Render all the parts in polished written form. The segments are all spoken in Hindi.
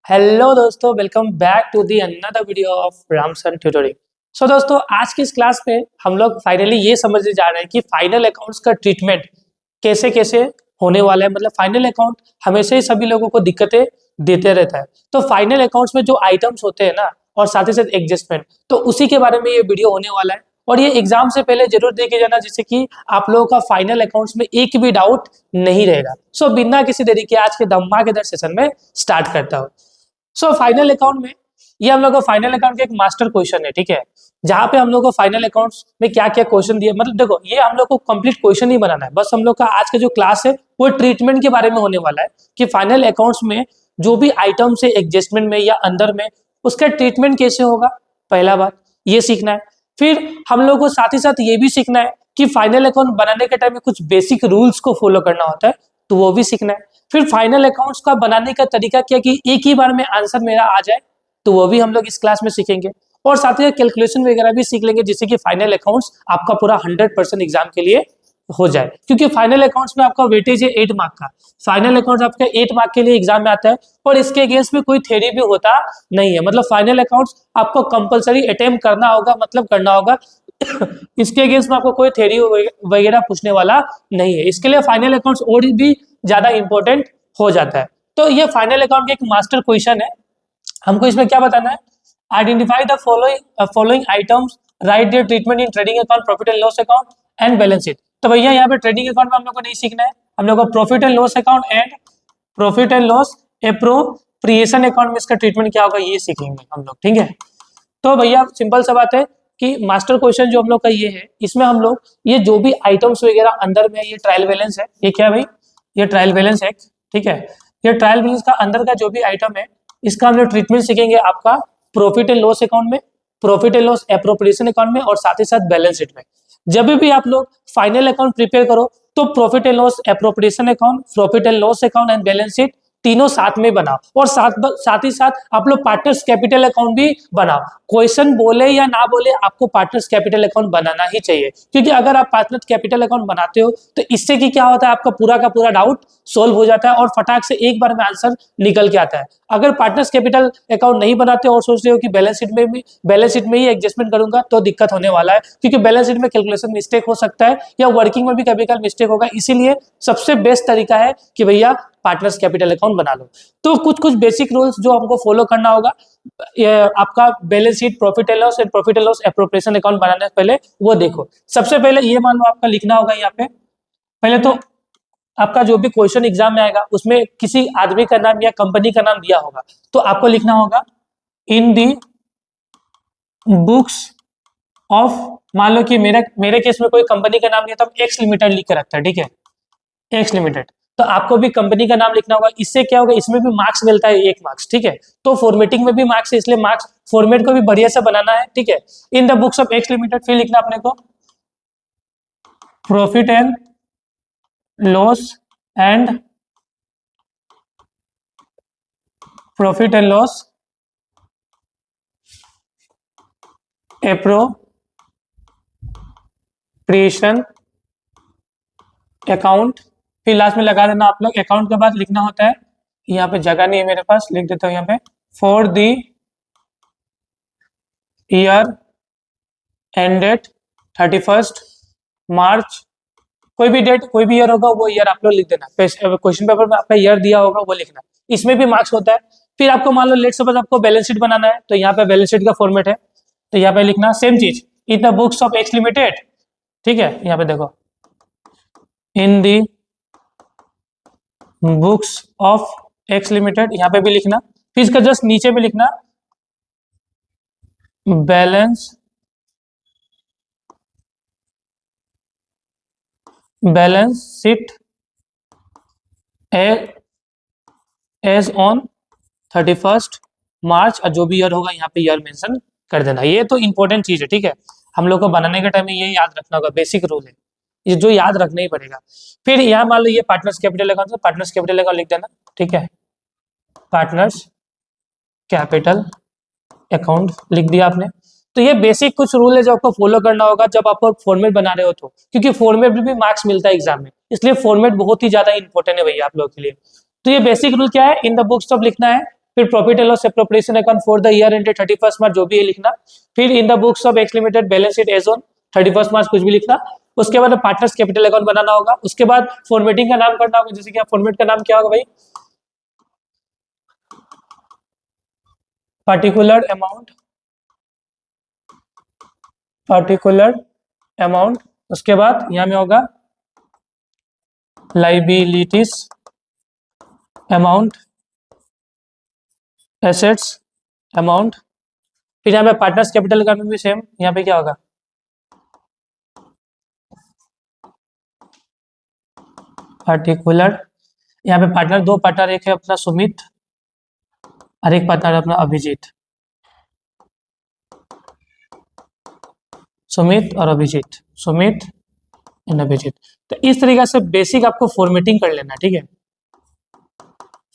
हेलो दोस्तों, welcome back to the another video of रामसन ट्यूटोरियल। सो दोस्तों, आज की इस क्लास में हम लोग फाइनली ये समझने जा रहे हैं कि फाइनल अकाउंट्स का ट्रीटमेंट कैसे कैसे होने वाला है। मतलब फाइनल अकाउंट हमेशा ही सभी लोगों को दिक्कतें देते रहता है। तो फाइनल अकाउंट्स में जो आइटम्स होते हैं ना, और साथ ही साथ एडजस्टमेंट, तो उसी के बारे में ये वीडियो होने वाला है। और ये एग्जाम से पहले जरूर देखे जाना, जिससे कि आप लोगों का फाइनल अकाउंट्स में एक भी डाउट नहीं रहेगा। सो बिना किसी देरी के आज के धमाकेदार सेशन में स्टार्ट करता हूँ। सो फाइनल अकाउंट में ये हम लोग का फाइनल अकाउंट का एक मास्टर क्वेश्चन है, ठीक है, जहां पे हम लोग को फाइनल अकाउंट्स में क्या क्या क्वेश्चन दिए। मतलब देखो, ये हम लोग को कंप्लीट क्वेश्चन ही बनाना है, बस हम लोग का आज का जो क्लास है वो ट्रीटमेंट के बारे में होने वाला है कि फाइनल अकाउंट्स में जो भी आइटम्स है एडजस्टमेंट में या अंदर में, उसका ट्रीटमेंट कैसे होगा, पहला बात ये सीखना है। फिर हम लोग को साथ ही साथ ये भी सीखना है कि फाइनल अकाउंट बनाने के टाइम में कुछ बेसिक रूल्स को फॉलो करना होता है, तो वो भी सीखना है। फिर फाइनल अकाउंट्स का बनाने का तरीका क्या कि एक ही बार में आंसर मेरा आ जाए, तो वो भी हम लोग इस क्लास में सीखेंगे। और साथ ही कैलकुलेशन वगैरह भी सीख लेंगे, जिससे कि फाइनल अकाउंट्स आपका पूरा 100% एग्जाम के लिए हो जाए। क्योंकि फाइनल अकाउंट्स में आपका वेटेज है 8 मार्क का। फाइनल अकाउंट्स आपका 8 मार्क के लिए एग्जाम में आता है, और इसके अगेंस्ट में कोई थ्योरी भी होता नहीं है। मतलब फाइनल अकाउंट्स आपको कंपलसरी अटेम्प्ट करना होगा, मतलब करना होगा। इसके अगेंस्ट में आपको कोई थ्योरी वगैरह पूछने वाला नहीं है। इसके लिए फाइनल अकाउंट्स और भी ज्यादा इंपॉर्टेंट हो जाता है। तो ये फाइनल अकाउंट का एक मास्टर क्वेश्चन है। हमको इसमें क्या बताना है, identify the following items, write their treatment in trading account, profit and loss account and balance sheet. तो भैया यहाँ पे ट्रेडिंग अकाउंट में हम लोग को नहीं सीखना है, हम लोग को profit and loss account and profit and loss appropriation account में इसका ट्रीटमेंट क्या होगा ये सीखेंगे हम लोग, ठीक है। तो भैया सिंपल सा बात है कि मास्टर क्वेश्चन जो हम लोग का ये है, इसमें हम लोग ये जो भी आइटम्स वगैरह अंदर में, ये ट्रायल बैलेंस है, ये क्या है भाई, ये ट्रायल बैलेंस है, ठीक है। ये ट्रायल बैलेंस का अंदर का जो भी आइटम है, इसका हम लोग ट्रीटमेंट सीखेंगे आपका प्रॉफिट एंड लॉस अकाउंट में, profit and loss appropriation account में, और साथ ही साथ बैलेंस शीट में। जब भी आप लोग फाइनल अकाउंट प्रिपेयर करो, तो profit and loss appropriation account, profit and loss account and balance sheet तीनों साथ में बनाओ, और साथ ही साथ आप लोग पार्टनर्स कैपिटल अकाउंट भी बनाओ। क्वेश्चन बोले या ना बोले, आपको पार्टनर्स कैपिटल अकाउंट बनाना ही चाहिए। क्योंकि अगर आप पार्टनर्स कैपिटल अकाउंट बनाते हो, तो इससे कि क्या होता है, आपका पूरा का पूरा डाउट सोल्व हो जाता है, और फटाक से एक बार में आंसर निकल के आता है। अगर पार्टनर्स कैपिटल अकाउंट नहीं बनाते और सोच रहे हो कि बैलेंस शीट में ही एडजस्टमेंट करूंगा, तो दिक्कत होने वाला है। क्योंकि बैलेंस शीट में कैलकुलेशन मिस्टेक हो सकता है, या वर्किंग में भी कभी कभी मिस्टेक होगा। इसीलिए सबसे बेस्ट तरीका है कि भैया पार्टनर्स कैपिटल अकाउंट बना लो। तो कुछ कुछ बेसिक रूल्स जो हमको फॉलो करना होगा, आपका balance sheet, profit and loss appropriation account बनाने से पहले वो देखो। सबसे पहले ये मान लो आपका लिखना होगा यहाँ पे, पहले तो आपका जो भी क्वेश्चन एग्जाम में आएगा उसमें किसी आदमी का नाम या कंपनी का नाम दिया होगा, तो आपको लिखना होगा इन दी बुक्स ऑफ, मान लो कि मेरे केस में कोई कंपनी का नाम नहीं है, तो हम एक्स लिमिटेड लिख कर रखता है, ठीक है, एक्स लिमिटेड। तो आपको भी कंपनी का नाम लिखना होगा। इससे क्या होगा, इसमें भी मार्क्स मिलता है 1 मार्क्स, ठीक है। तो फॉर्मेटिंग में भी मार्क्स है, इसलिए मार्क्स फॉर्मेट को भी बढ़िया से बनाना है, ठीक है। इन the books of X limited, फिर लिखना अपने को profit and loss and profit and loss appropriation account. फिर लास्ट में लगा देना आप लोग, अकाउंट के बाद लिखना होता है, यहाँ पे जगह नहीं है मेरे पास, लिख देता हूँ यहाँ पे, फॉर द ईयर एंडेड 31 मार्च। कोई भी डेट, कोई भी ईयर होगा वो ईयर आप लोग लिख देना। क्वेश्चन पेपर में आपका ईयर दिया होगा वो लिखना, इसमें भी मार्क्स होता है। फिर आपको मान लो लेट सपोज आपको बैलेंस शीट बनाना है, तो यहाँ पे बैलेंस शीट का फॉर्मेट है, तो यहाँ पे लिखना सेम चीज, इन the books of X limited, ठीक है। यहाँ पे देखो, इन दी बुक्स ऑफ एक्स लिमिटेड, यहाँ पे भी लिखना। फिर इसका जस्ट नीचे भी लिखना बैलेंस शीट एज ऑन 31 मार्च, और जो भी ईयर होगा यहाँ पे ईयर मेंशन कर देना। ये तो इंपॉर्टेंट चीज है, ठीक है। हम लोग को बनाने के टाइम में ये याद रखना होगा, बेसिक रूल है, ये जो याद रखना ही पड़ेगा। फिर यहाँ मान लो ये पार्टनर्स कैपिटल अकाउंट, तो पार्टनर्स कैपिटल अकाउंट लिख देना, ठीक है। पार्टनर्स कैपिटल अकाउंट लिख दिया आपने। तो ये बेसिक कुछ रूल है जो आपको फॉलो करना होगा जब आप फॉर्मेट बना रहे हो, तो क्योंकि फॉर्मेट में भी मार्क्स मिलता है एग्जाम में, इसलिए फॉर्मेट बहुत ही ज्यादा इंपॉर्टेंट है भैया आप लोगों के लिए। तो ये बेसिक रूल क्या है, इन द बुक्स ऑफ लिखना है, फिर profit and loss appropriation account for the year ended 31 March जो भी है लिखना, फिर in the books of X limited balance sheet as on 31 March कुछ भी लिखना, उसके बाद पार्टनर्स कैपिटल अकाउंट बनाना होगा, उसके बाद फॉर्मेटिंग का नाम करना होगा, जैसे कि फॉर्मेट का नाम क्या होगा भाई, पर्टिकुलर अमाउंट, उसके बाद यहाँ में होगा लाइबिलिटीज अमाउंट, एसेट्स अमाउंट, फिर यहाँ पे पार्टनर्स कैपिटल का भी सेम, यहाँ पे क्या होगा पर्टिकुलर, यहाँ पे पार्टनर दो पार्टनर, एक है अपना सुमित और एक पार्टनर अपना अभिजीत, सुमित और अभिजीत, सुमित एंड अभिजीत। तो इस तरीके से बेसिक आपको फॉर्मेटिंग कर लेना, ठीक है।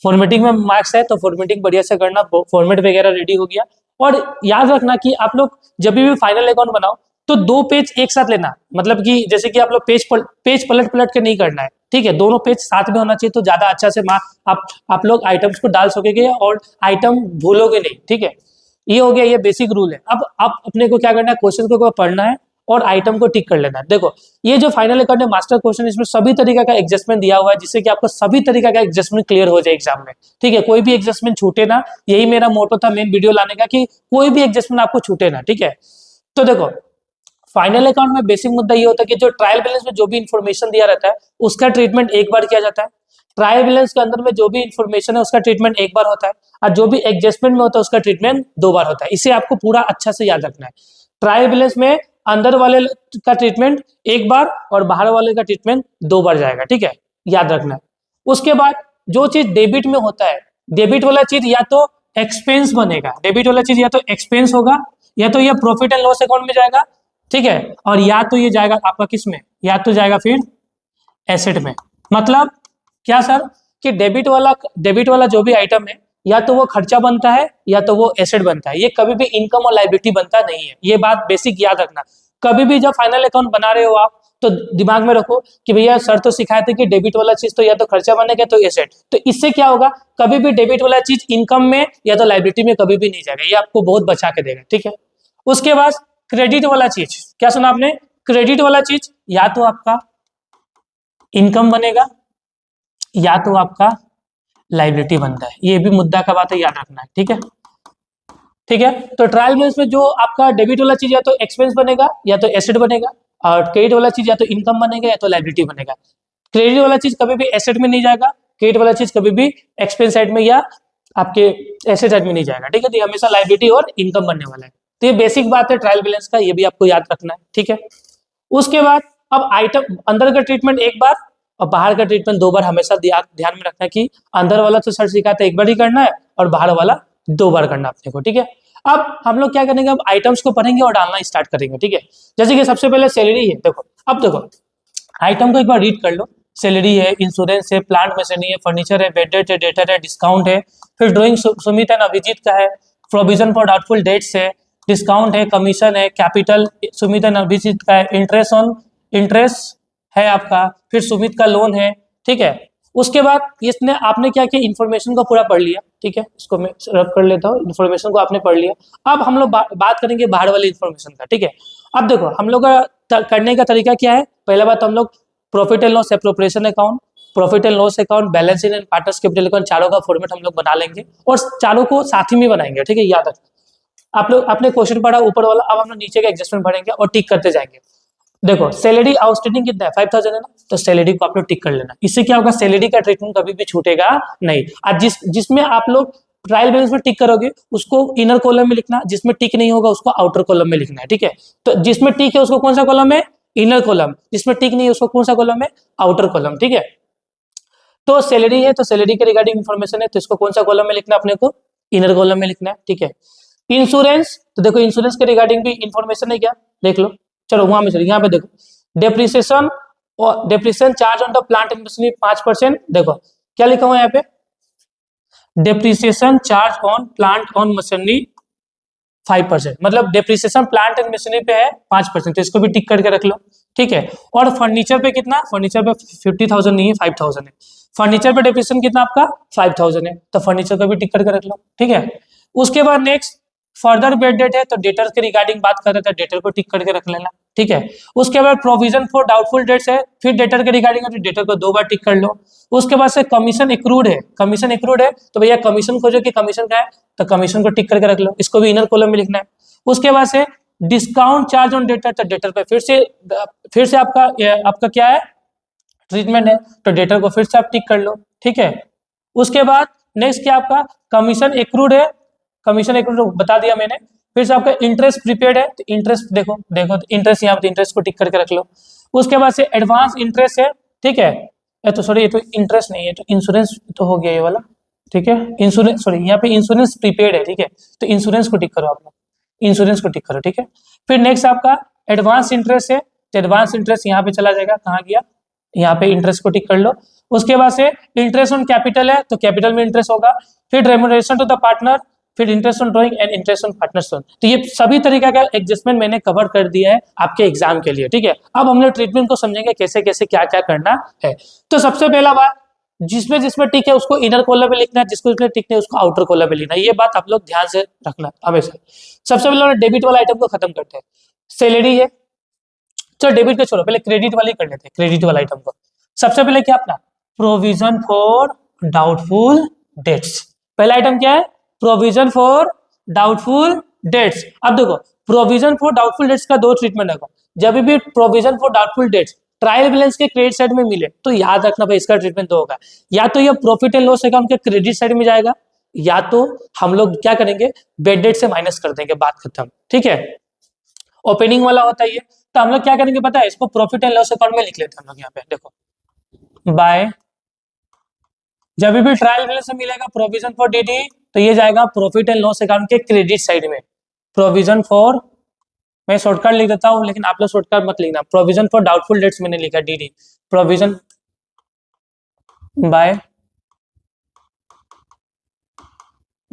फॉर्मेटिंग में मार्क्स है तो फॉर्मेटिंग बढ़िया से करना, फॉर्मेट वगैरह रेडी हो गया। और याद रखना कि आप लोग जब भी फाइनल अकाउंट बनाओ तो 2 पेज एक साथ लेना, मतलब कि जैसे कि आप लोग पेज पलट के नहीं करना है, ठीक है। दोनों पेज साथ में होना चाहिए तो ज्यादा अच्छा से आप लोग आइटम्स को डाल सकेंगे और आइटम भूलोगे नहीं, ठीक है। ये हो गया, ये बेसिक रूल है। अब आप अपने को क्या करना है, क्वेश्चन को पढ़ना है और आइटम को टिक कर लेना है। देखो ये जो फाइनल अकाउंट है मास्टर क्वेश्चन, इसमें सभी तरीका का एडजस्टमेंट दिया हुआ है जिससे कि आपको सभी तरीका का एडजस्टमेंट क्लियर हो जाए एग्जाम में, ठीक है। कोई भी एडजस्टमेंट छूटे ना, यही मेरा मोटो था मेन वीडियो लाने का कि कोई भी एडजस्टमेंट आपको छूटे ना, ठीक है। तो देखो फाइनल अकाउंट में बेसिक मुद्दा ये होता है कि जो ट्रायल बैलेंस में जो भी इंफॉर्मेशन दिया रहता है उसका ट्रीटमेंट एक बार किया जाता है, ट्रायल बैलेंस के अंदर में जो भी इंफॉर्मेशन है उसका ट्रीटमेंट एक बार होता है, और जो भी एडजस्टमेंट में होता है उसका ट्रीटमेंट 2 बार होता है। इसे आपको पूरा अच्छा से याद रखना है। ट्रायल बैलेंस में अंदर वाले का ट्रीटमेंट एक बार और बाहर वाले का ट्रीटमेंट 2 बार जाएगा, ठीक है, याद रखना है। उसके बाद जो चीज डेबिट में होता है, डेबिट वाला चीज या तो एक्सपेंस बनेगा, डेबिट वाला चीज या तो एक्सपेंस होगा या तो ये प्रॉफिट एंड लॉस अकाउंट में जाएगा, ठीक है, और या तो ये जाएगा आपका किस में, या तो जाएगा फिर एसेट में। मतलब क्या सर कि डेबिट वाला जो भी आइटम है या तो वो खर्चा बनता है या तो वो एसेट बनता है, ये कभी भी इनकम और लायबिलिटी बनता नहीं है। ये बात बेसिक याद रखना। कभी भी जब फाइनल अकाउंट बना रहे हो आप तो दिमाग में रखो कि भैया सर तो सिखाए थे कि डेबिट वाला चीज तो या तो खर्चा बनेगा तो एसेट, तो इससे क्या होगा, कभी भी डेबिट वाला चीज इनकम में या तो लायबिलिटी में कभी भी नहीं जाएगा, ये आपको बहुत बचा के देगा, ठीक है। उसके बाद क्रेडिट वाला चीज, क्या सुना आपने, क्रेडिट वाला चीज या तो आपका इनकम बनेगा या तो आपका लायबिलिटी बनता है, ये भी मुद्दा का बात है, याद रखना है, ठीक है। ठीक है, तो ट्रायल बैलेंस में जो आपका डेबिट वाला चीज या तो एक्सपेंस बनेगा या तो एसेट बनेगा, और क्रेडिट वाला चीज या तो इनकम बनेगा या तो लायबिलिटी बनेगा। क्रेडिट वाला चीज कभी भी एसेट में नहीं जाएगा, क्रेडिट वाला चीज कभी भी एक्सपेंस साइड में या आपके एसेट साइड में नहीं जाएगा, ठीक है। तो ये हमेशा लायबिलिटी और इनकम बनने वाला है। तो ये बेसिक बात है ट्रायल बैलेंस का, ये भी आपको याद रखना है, ठीक है। उसके बाद अब आइटम अंदर का ट्रीटमेंट एक बार और बाहर का ट्रीटमेंट 2 बार हमेशा ध्यान में रखना है कि अंदर वाला तो सर सिखाते एक बार ही करना है और बाहर वाला 2 बार करना अपने को, ठीक है। अब हम लोग क्या करेंगे, अब आइटम्स को पढ़ेंगे और डालना स्टार्ट करेंगे, ठीक है। जैसे कि सबसे पहले सैलरी है, देखो अब देखो आइटम को एक बार रीड कर लो। सैलरी है, इंश्योरेंस है, प्लांट मशीनरी है, फर्नीचर है, बेडेड है, डेटर है, डिस्काउंट है, फिर ड्राइंग सुमित एंड अभिजीत का है, प्रोविजन फॉर डाउटफुल डेट्स है, डिस्काउंट है, कमीशन है, कैपिटल सुमित एंड अभिजीत का है, इंटरेस्ट है आपका, फिर सुमित का लोन है, ठीक है। उसके बाद इसने आपने क्या किया, इन्फॉर्मेशन को पूरा पढ़ लिया, ठीक है। इसको मैं रब कर लेता हूँ, इन्फॉर्मेशन को आपने पढ़ लिया। अब हम लोग बात करेंगे बाहर वाली इन्फॉर्मेशन का, ठीक है। अब देखो हम लोग का करने का तरीका क्या है, पहला बात हम लोग profit and loss appropriation account, profit and loss account, balance sheet and partners capital account, चारों का फॉर्मेट हम लोग बना लेंगे और चारों को साथ ही में बनाएंगे, ठीक है, याद रखना। आप लोग आपने क्वेश्चन पढ़ा ऊपर वाला, अब हम लोग नीचे का एडजस्टमेंट भरेंगे और टिक करते जाएंगे। देखो सैलरी आउटस्टैंडिंग कितना है, 5000 है ना, तो सैलरी को आप लोग टिक कर लेना। इससे क्या होगा, सैलरी का ट्रीटमेंट कभी भी छूटेगा नहीं। आज जिसमें आप लोग ट्रायल बैलेंस में टिक करोगे उसको इनर कॉलम में लिखना, जिसमें टिक नहीं होगा उसको आउटर कॉलम में लिखना है, ठीक है। तो जिसमें टिक है उसको कौन सा कॉलम है, इनर कॉलम, जिसमें टिक नहीं है उसको कौन सा कॉलम है, आउटर कॉलम, ठीक है। तो सैलरी है तो सैलरी के रिगार्डिंग इन्फॉर्मेशन है तो इसको कौन सा कॉलम में लिखना है, अपने को इनर कॉलम में लिखना है, ठीक है। इंश्योरेंस, तो देखो इंश्योरेंस के रिगार्डिंग भी इन्फॉर्मेशन है, क्या देख लो, चलो वहां में चलो, यहाँ पे देखो डेप्रिसिएशन और depreciation charge on the plant and machinery 5%, देखो क्या लिखा हुआ है यहाँ पे, depreciation charge on plant on machinery 5%, मतलब डेप्रिसिएशन प्लांट एंड मशीनरी पे है 5%, तो इसको भी टिक करके रख लो, ठीक है। और फर्नीचर पे कितना, फर्नीचर पे 50,000 नहीं है 5,000 है। फर्नीचर पे डेप्रिसिएशन कितना आपका 5000 है, तो फर्नीचर का भी टिक करके रख लो, ठीक है। उसके बाद नेक्स्ट फर्दर बेड डेट है, तो डेटर के रिगार्डिंग बात कर रहे थे, डेटर को टिक करके रख लेना, ठीक है। उसके बाद प्रोविजन फॉर डाउटफुल डेट्स है, फिर डेटर के रिगार्डिंग है तो डेटर को 2 बार टिक कर लो। उसके बाद से कमीशन एक्रूड है, कमीशन एक्रूड है तो भैया कमीशन खोजो कि कमीशन का है, तो कमीशन को टिक करके रख लो, इसको भी इनर कॉलम में लिखना है। उसके बाद से डिस्काउंट चार्ज ऑन डेटर, तो डेटर पे फिर से आपका क्या है, ट्रीटमेंट है, तो डेटर को फिर से आप टिक कर लो, ठीक है। उसके बाद नेक्स्ट क्या आपका कमीशन एक्रूड है, कमीशन एक्रूड बता दिया मैंने। फिर से आपका इंटरेस्ट प्रीपेड है, तो इंटरेस्ट देखो इंटरेस्ट यहाँ पे इंटरेस्ट को टिक करके रख लो। उसके बाद से एडवांस इंटरेस्ट है, ठीक है। तो सॉरी, ये तो इंटरेस्ट नहीं है, तो इंश्योरेंस तो हो गया ये वाला, ठीक है। इंश्योरेंस सॉरी, यहाँ पे इंश्योरेंस प्रीपेड है, ठीक है, तो इंश्योरेंस को टिक करो आप लोग, इंश्योरेंस को टिक करो, ठीक है। फिर नेक्स्ट आपका एडवांस इंटरेस्ट है, तो एडवांस इंटरेस्ट यहाँ पे चला जाएगा, कहाँ गया, यहाँ पे इंटरेस्ट को टिक कर लो। उसके बाद से इंटरेस्ट ऑन कैपिटल है, तो कैपिटल में इंटरेस्ट होगा। फिर रेम्युनरेशन टू द पार्टनर, फिर interest on drawing and interest on partners loan. तो ये सभी तरीका का एडजस्टमेंट मैंने कवर कर दिया है आपके एग्जाम के लिए, ठीक है। अब हम लोग ट्रीटमेंट को समझेंगे कैसे कैसे क्या क्या करना है। तो सबसे पहला बात, जिसमें जिसमें टिक है उसको इनर कॉलम में लिखना है, जिसको जिसमें टिक है उसको आउटर कॉलम में लिखना है, ये बात आप लोग ध्यान से रखना हमेशा। सबसे पहले डेबिट वाला आइटम को खत्म करते हैं, सैलरी है, चलो डेबिट को छोड़ो, पहले क्रेडिट वाली कर लेते हैं, क्रेडिट वाला आइटम को। सबसे पहले क्या अपना प्रोविजन फॉर डाउटफुल डेट्स, पहला आइटम क्या है, प्रोविजन फॉर डाउटफुल डेट्स। अब देखो प्रोविजन फॉर डाउटफुल डेट्स का 2 ट्रीटमेंट होगा। जब भी provision for doubtful debts trial balance के क्रेडिट साइड में मिले तो याद रखना भाई इसका ट्रीटमेंट 2 होगा, या तो ये प्रॉफिट एंड लॉस अकाउंट के क्रेडिट साइड में जाएगा, या तो हम लोग क्या करेंगे बेड डेट से माइनस कर देंगे, बात खत्म, ठीक है। ओपनिंग वाला होता है ये, तो हम लोग क्या करेंगे पता है, इसको प्रॉफिट एंड लॉस अकाउंट में लिख लेते हैं हम लोग। यहाँ पे देखो बाय, जब भी ट्रायल बैलेंस से मिलेगा प्रोविजन फॉर डीडी, तो ये जाएगा प्रॉफिट एंड लॉस अकाउंट के क्रेडिट साइड में। प्रोविजन फॉर, मैं शॉर्टकट लिख देता हूँ लेकिन आप लोग शॉर्टकट मत लिखना, प्रोविजन फॉर डाउटफुल डेट्स मैंने लिखा DD, provision by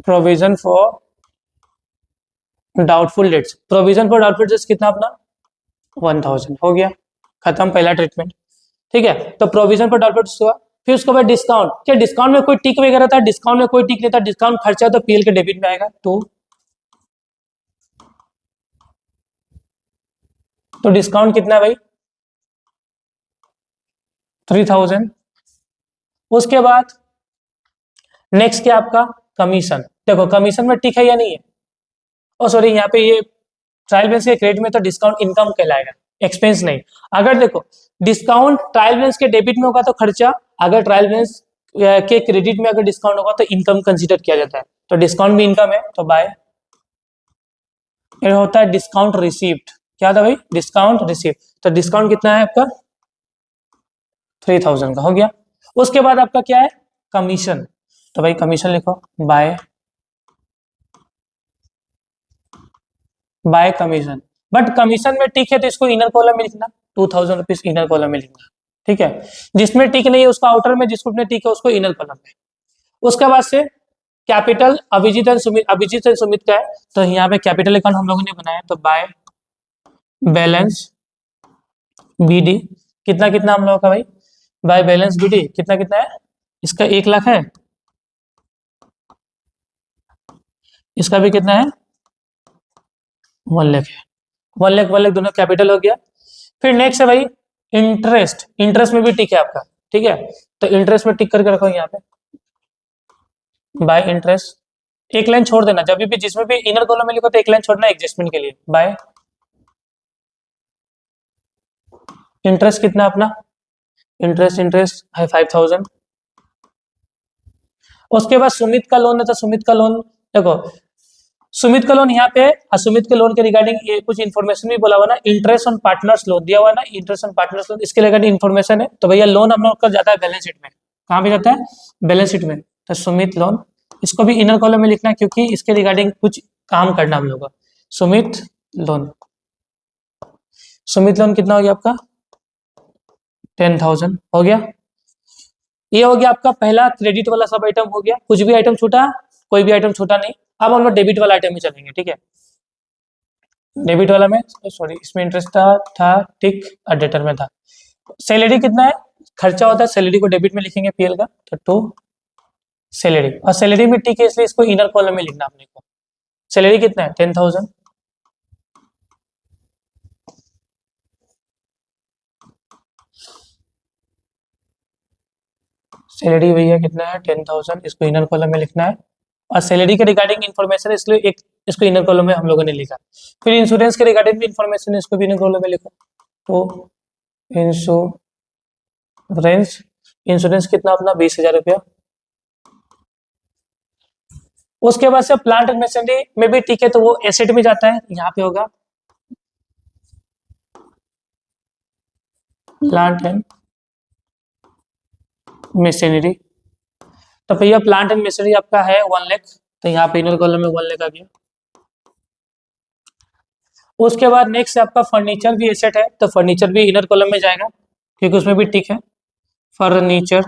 provision for doubtful debts, provision for doubtful debts कितना अपना 1000 हो गया, खत्म पहला ट्रीटमेंट, ठीक है। तो प्रोविजन फॉर डाउटफुल डेट्स हुआ। फिर उसके बाद डिस्काउंट, क्या डिस्काउंट में कोई टिक वगैरह था, डिस्काउंट में कोई टिक नहीं था, डिस्काउंट खर्चा तो पीएल के डेबिट में आएगा, तो डिस्काउंट कितना है भाई 3000। उसके बाद नेक्स्ट क्या आपका कमीशन, देखो कमीशन में टिक है या नहीं है, और सॉरी यहाँ पे ये ट्रायल बैलेंस के क्रेडिट में तो डिस्काउंट इनकम कहलाएगा, एक्सपेंस नहीं। अगर देखो डिस्काउंट ट्रायल बैलेंस के डेबिट में होगा तो खर्चा, अगर ट्रायल बैलेंस के क्रेडिट में अगर डिस्काउंट होगा तो इनकम कंसीडर किया जाता है, तो डिस्काउंट भी इनकम है, तो बाय। होता है डिस्काउंट रिसीव्ड, क्या था भाई डिस्काउंट रिसीव्ड, तो डिस्काउंट कितना है आपका 3000 का हो गया। उसके बाद आपका क्या है कमीशन, तो भाई कमीशन लिखो बाय कमीशन, बट कमीशन में टिक है तो इसको इनर कॉलम में लिखना, 2000 रुपीज इनर कॉलम में लिखना, ठीक है। जिसमें टिक नहीं है उसको आउटर में, जिसमें टिक है उसको इनर कॉलम में। उसके बाद से कैपिटल अभिजीत एंड सुमित का है, तो यहाँ पे कैपिटल अकाउंट हम लोगों ने बनाया, तो बाय बैलेंस बीडी, कितना कितना हम लोगों का भाई बाय बैलेंस बीडी कितना कितना है, इसका 1 लाख है, इसका भी कितना है 1 लाख है, 1 लाख दोनों कैपिटल हो गया। फिर नेक्स्ट है भाई इंटरेस्ट, इंटरेस्ट में भी टिक है आपका, ठीक है, तो इंटरेस्ट में टिक करके रखो यहाँ पे बाय इंटरेस्ट, एक लाइन छोड़ देना, जब भी जिसमें भी इनर कॉलम में लिखो तो एक लाइन छोड़ना एडजस्टमेंट के लिए, बाय इंटरेस्ट कितना अपना इंटरेस्ट है 5000। उसके बाद सुमित का लोन है, तो सुमित का लोन देखो, सुमित का लोन यहाँ पे, सुमित के लोन के रिगार्डिंग ये कुछ इन्फॉर्मेशन भी बोला हुआ ना, इंटरेस्ट ऑन पार्टनर्स लोन दिया हुआ ना, इंटरेस्ट ऑन पार्टनर्स लोन, इसके रिगार्डिंग इन्फॉर्मेशन है, तो भैया लोन हम लोग का जाता है बैलेंस शीट में, कहाँ पे जाता है बैलेंस शीट में, तो सुमित लोन, इसको भी इनर कॉलम में लिखना है क्योंकि इसके रिगार्डिंग कुछ काम करना हम लोग का। सुमित लोन, सुमित लोन कितना हो गया आपका 10,000 हो गया। ये हो गया आपका पहला क्रेडिट वाला सब आइटम हो गया, कुछ भी आइटम छूटा, कोई भी आइटम छूटा नहीं। अब हम लोग डेबिट वाला आइटम में चलेंगे, ठीक है। डेबिट वाला में सॉरी इसमें इंटरेस्ट था टिक और डेटर में था। सैलरी कितना है खर्चा होता है, सैलरी को डेबिट में लिखेंगे पीएल का, तो टू सैलरी, और सैलरी में टी के इसलिए इसको इनर कॉलम में लिखना अपने को। सैलरी कितना है 10,000, सैलरी भैया कितना है 10,000, इसको इनर कॉलम में लिखना है। और सैलरी के रिगार्डिंग इन्फॉर्मेशन इसलिए एक इसको इनर कॉलम में हम लोगों ने लिखा। फिर इंश्योरेंस के रिगार्डिंग भी इन्फॉर्मेशन इसको भी इनर कॉलम में लिखो, तो इंश्योरेंस, इंश्योरेंस कितना अपना 20,000 रुपया। उसके बाद से प्लांट एंड मशीनरी में भी ठीक है, तो वो एसेट में जाता है, यहाँ पे होगा प्लांट एंड मशीनरी। तो भैया प्लांट एंड मशीनरी आपका है 1 लाख, तो यहाँ पे इनर कॉलम में 1 लाख आ गया। उसके बाद नेक्स्ट आपका फर्नीचर भी एसेट है, तो फर्नीचर भी इनर कॉलम में जाएगा क्योंकि उसमें भी टिक है फर्नीचर।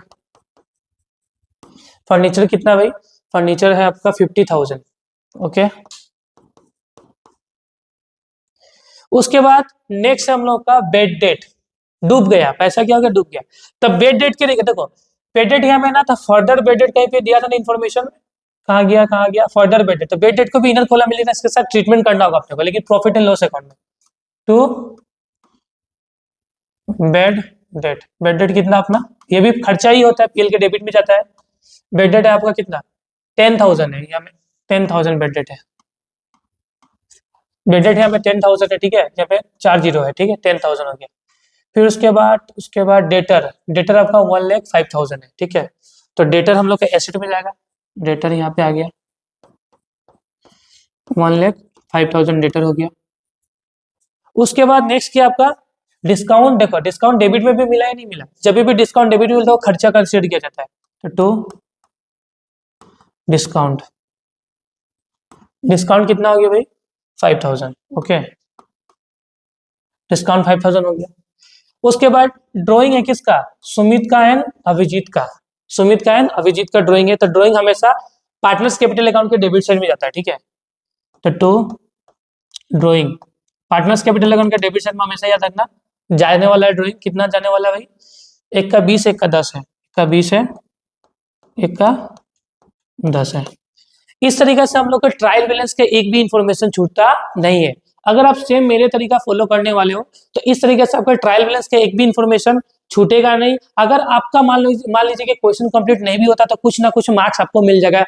फर्नीचर कितना भाई, फर्नीचर है आपका 50,000, ओके। उसके बाद नेक्स्ट हम लोग का बेड डेट, डूब गया पैसा, क्या हो गया डूब गया। तब बेड डेट के लिए देखो, बेड डेट यहाँ में ना था, फर्दर बेड डेट कहीं पे दिया था ना इन्फॉर्मेशन, कहाँ गया फर्दर बेड डेट, तो बेड डेट को भी इनर कॉलम में लेना, इसके साथ ट्रीटमेंट करना होगा अपने को, लेकिन प्रॉफिट एंड लॉस अकाउंट में। टू बेड डेट कितना अपना, ये भी खर्चा ही होता है, पीएल के डेबिट में जाता है। बेड डेट है आपका कितना 10,000 है, यहाँ में 10,000 बेड डेट है, बेड डेट यहाँ पे 10,000 है, ठीक है, यहाँ पे 4 जीरो है, ठीक है 10,000 हो गया। फिर उसके बाद डेटर आपका 1,05,000 है, ठीक है, तो डेटर हम लोग का एसेट में जाएगा, डेटर यहाँ पे आ गया 1,05,000 डेटर हो गया। उसके बाद नेक्स्ट क्या आपका डिस्काउंट, देखो डिस्काउंट डेबिट में भी मिला है नहीं मिला, जब भी डिस्काउंट डेबिट में मिलता है वो खर्चा कंसीडर किया जाता है, तो टू डिस्काउंट, डिस्काउंट कितना हो गया भाई 5,000, ओके, डिस्काउंट 5,000 हो गया। उसके बाद ड्राइंग है किसका, सुमित का एंड अभिजीत का, सुमित का एंड अभिजीत का ड्राइंग है, तो ड्राइंग हमेशा पार्टनर्स कैपिटल अकाउंट के डेबिट साइड में जाता है, ठीक है, तो to drawing partners capital account का डेबिट साइड में हमेशा याद रखना, जाने वाला है ड्राइंग, कितना जाने वाला है भाई, 1 का 20 1 का 10 है, 1 का 20 है 1 का 10 है। इस तरीके से हम लोग का ट्रायल बैलेंस का एक भी इंफॉर्मेशन छूटता नहीं है। अगर आप सेम मेरे तरीका फॉलो करने वाले हो तो इस तरीके से आपका ट्रायल बैलेंस का एक भी इंफॉर्मेशन छूटेगा नहीं। अगर आपका मान लीजिए कि क्वेश्चन कंप्लीट नहीं भी होता तो कुछ ना कुछ मार्क्स आपको मिल जाएगा,